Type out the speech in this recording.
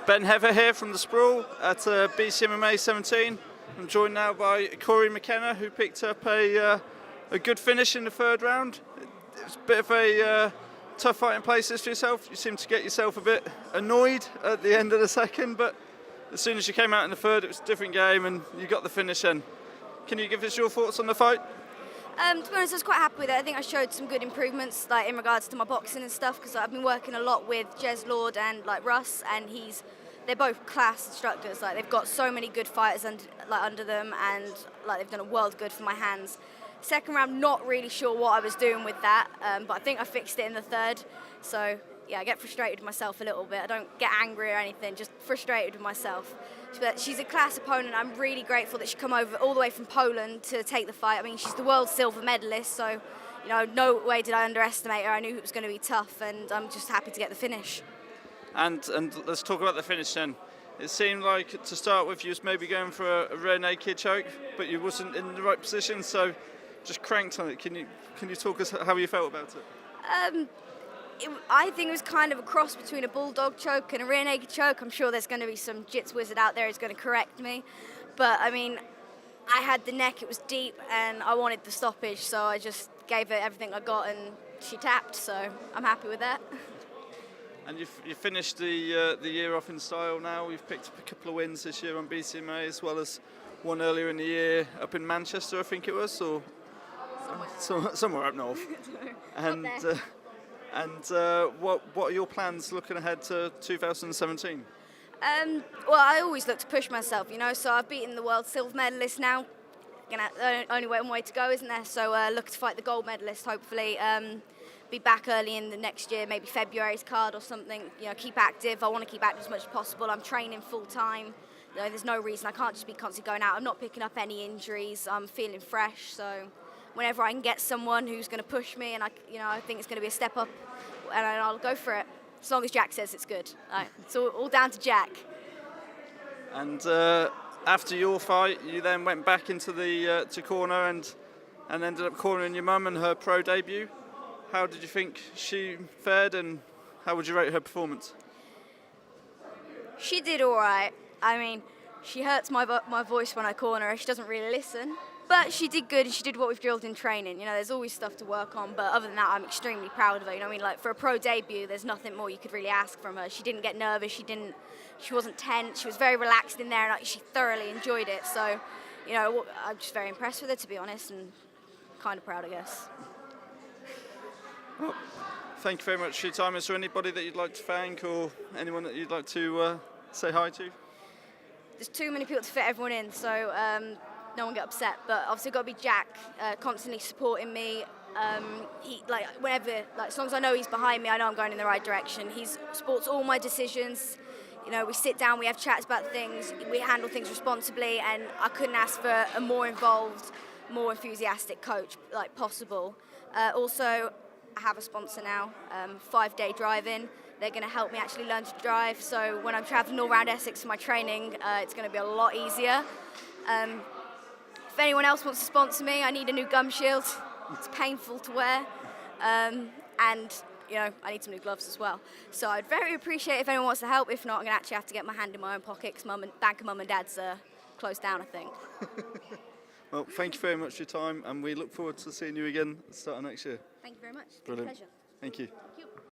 Ben Heather here from the Sprawl at BCMMA 17. I'm joined now by Cory McKenna, who picked up a good finish in the third round. It was a bit of a tough fight in places for yourself. You seemed to get yourself a bit annoyed at the end of the second, but as soon as you came out in the third, it was a different game and you got the finish in. Can you give us your thoughts on the fight? To be honest, I was quite happy with it. I think I showed some good improvements, like in regards to my boxing and stuff, because I've been working a lot with Jez Lord and like Russ, and they're both class instructors. Like they've got so many good fighters under them, and like they've done a world good for my hands. Second round, not really sure what I was doing with that, but I think I fixed it in the third. So yeah, I get frustrated with myself a little bit. I don't get angry or anything, just frustrated with myself. But she's a class opponent. I'm really grateful that she come over all the way from Poland to take the fight. I mean, she's the world silver medalist, so you know, no way did I underestimate her. I knew it was going to be tough, and I'm just happy to get the finish. And let's talk about the finish then. It seemed like to start with you was maybe going for a rear naked choke, but you wasn't in the right position, so just cranked on it. Can you talk us how you felt about it? I think it was kind of a cross between a bulldog choke and a rear naked choke. I'm sure there's going to be some jits wizard out there who's going to correct me. But I mean, I had the neck, it was deep, and I wanted the stoppage, so I just gave it everything I got, and she tapped, so I'm happy with that. And you finished the year off in style now. You've picked up a couple of wins this year on BCMA, as well as one earlier in the year up in Manchester, I think it was, or somewhere up north. And what are your plans looking ahead to 2017? Well, I always look to push myself, you know, so I've beaten the world silver medalist now. Only one way to go, isn't there? So look to fight the gold medalist, hopefully. Be back early in the next year, maybe February's card or something. You know, keep active. I want to keep active as much as possible. I'm training full time. You know, there's no reason I can't just be constantly going out. I'm not picking up any injuries. I'm feeling fresh, so whenever I can get someone who's going to push me, and I think it's going to be a step up, and I'll go for it. As long as Jack says it's good. It's all down to Jack. And after your fight, you then went back into the to corner and ended up cornering your mum in her pro debut. How did you think she fared, and how would you rate her performance? She did all right. I mean, she hurts my voice when I corner her. She doesn't really listen. But she did good, and she did what we've drilled in training. You know, there's always stuff to work on, but other than that, I'm extremely proud of her. You know what I mean? Like, for a pro debut, there's nothing more you could really ask from her. She didn't get nervous, she wasn't tense, she was very relaxed in there, and she thoroughly enjoyed it. So, you know, I'm just very impressed with her, to be honest, and kind of proud, I guess. Well, thank you very much for your time. Is there anybody that you'd like to thank, or anyone that you'd like to say hi to? There's too many people to fit everyone in, so no one get upset, but obviously got to be Jack, constantly supporting me. As long as I know he's behind me, I know I'm going in the right direction. He supports all my decisions. You know, we sit down, we have chats about things, we handle things responsibly, and I couldn't ask for a more involved, more enthusiastic coach like possible. Also, I have a sponsor now, 5-day drive-in. They're going to help me actually learn to drive, so when I'm traveling all around Essex for my training, it's going to be a lot easier. If anyone else wants to sponsor me, I need a new gum shield. It's painful to wear. And, you know, I need some new gloves as well. So I'd very appreciate if anyone wants to help. If not, I'm going to actually have to get my hand in my own pocket because Bank of Mum and Dad's closed down, I think. Well, thank you very much for your time, and we look forward to seeing you again at the start of next year. Thank you very much. Brilliant. Pleasure. Thank you.